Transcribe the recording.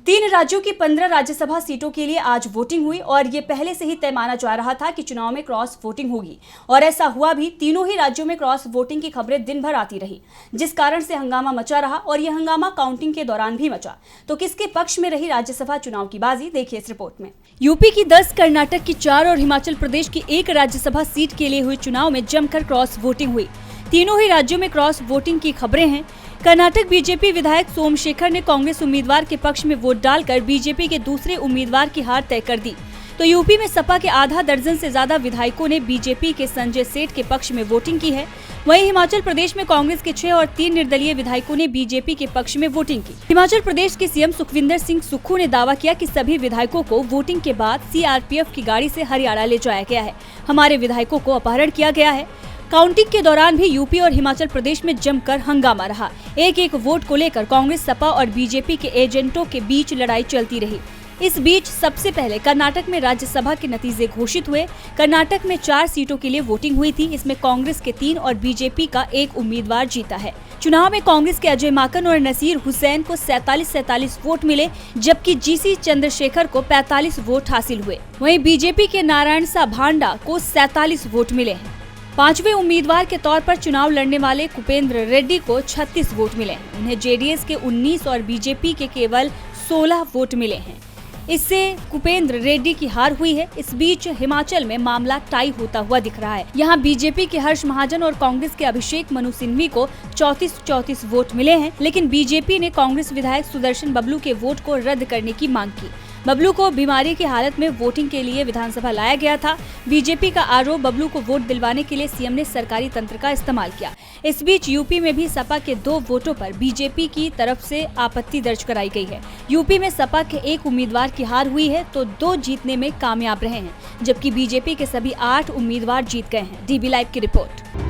3 राज्यों की 15 राज्यसभा सीटों के लिए आज वोटिंग हुई और ये पहले से ही तय माना जा रहा था कि चुनाव में क्रॉस वोटिंग होगी और ऐसा हुआ भी। तीनों ही राज्यों में क्रॉस वोटिंग की खबरें दिन भर आती रही, जिस कारण से हंगामा मचा रहा और यह हंगामा काउंटिंग के दौरान भी मचा। तो किसके पक्ष में रही राज्यसभा चुनाव की बाजी, देखिए इस रिपोर्ट में। यूपी की 10, कर्नाटक की 4 और हिमाचल प्रदेश की 1 राज्यसभा सीट के लिए हुए चुनाव में जमकर क्रॉस वोटिंग हुई। तीनों ही राज्यों में क्रॉस वोटिंग की खबरें हैं। कर्नाटक बीजेपी विधायक सोमशेखर ने कांग्रेस उम्मीदवार के पक्ष में वोट डालकर बीजेपी के दूसरे उम्मीदवार की हार तय कर दी। तो यूपी में सपा के आधा दर्जन से ज्यादा विधायकों ने बीजेपी के संजय सेठ के पक्ष में वोटिंग की है। वहीं हिमाचल प्रदेश में कांग्रेस के 6 और 3 निर्दलीय विधायकों ने बीजेपी के पक्ष में वोटिंग की। हिमाचल प्रदेश के सीएम सुखविंदर सिंह सुक्खू ने दावा किया कि सभी विधायकों को वोटिंग के बाद सीआरपीएफ की गाड़ी से हरियाणा ले जाया गया है। हमारे विधायकों को अपहरण किया गया है। काउंटिंग के दौरान भी यूपी और हिमाचल प्रदेश में जमकर हंगामा रहा। एक वोट को लेकर कांग्रेस, सपा और बीजेपी के एजेंटों के बीच लड़ाई चलती रही। इस बीच सबसे पहले कर्नाटक में राज्यसभा के नतीजे घोषित हुए। कर्नाटक में 4 सीटों के लिए वोटिंग हुई थी। इसमें कांग्रेस के 3 और बीजेपी का 1 उम्मीदवार जीता है। चुनाव में कांग्रेस के अजय माकन और नसीर हुसैन को 47 वोट मिले, जबकि जीसी चंद्रशेखर को 45 वोट हासिल हुए। वहीं बीजेपी के नारायण सा भांडा को 47 वोट मिले हैं। 5वें उम्मीदवार के तौर पर चुनाव लड़ने वाले कुपेंद्र रेड्डी को 36 वोट मिले हैं। उन्हें जेडीएस के 19 और बीजेपी के केवल 16 वोट मिले हैं। इससे कुपेंद्र रेड्डी की हार हुई है। इस बीच हिमाचल में मामला टाई होता हुआ दिख रहा है। यहाँ बीजेपी के हर्ष महाजन और कांग्रेस के अभिषेक मनु सिंघवी को 34 वोट मिले हैं, लेकिन बीजेपी ने कांग्रेस विधायक सुदर्शन बबलू के वोट को रद्द करने की मांग की। बबलू को बीमारी की हालत में वोटिंग के लिए विधानसभा लाया गया था। बीजेपी का आरोप, बबलू को वोट दिलवाने के लिए सीएम ने सरकारी तंत्र का इस्तेमाल किया। इस बीच यूपी में भी सपा के 2 वोटों पर बीजेपी की तरफ से आपत्ति दर्ज कराई गई है। यूपी में सपा के 1 उम्मीदवार की हार हुई है तो 2 जीतने में कामयाब रहे हैं, जबकि बीजेपी के सभी 8 उम्मीदवार जीत गए हैं। डीबी लाइव की रिपोर्ट।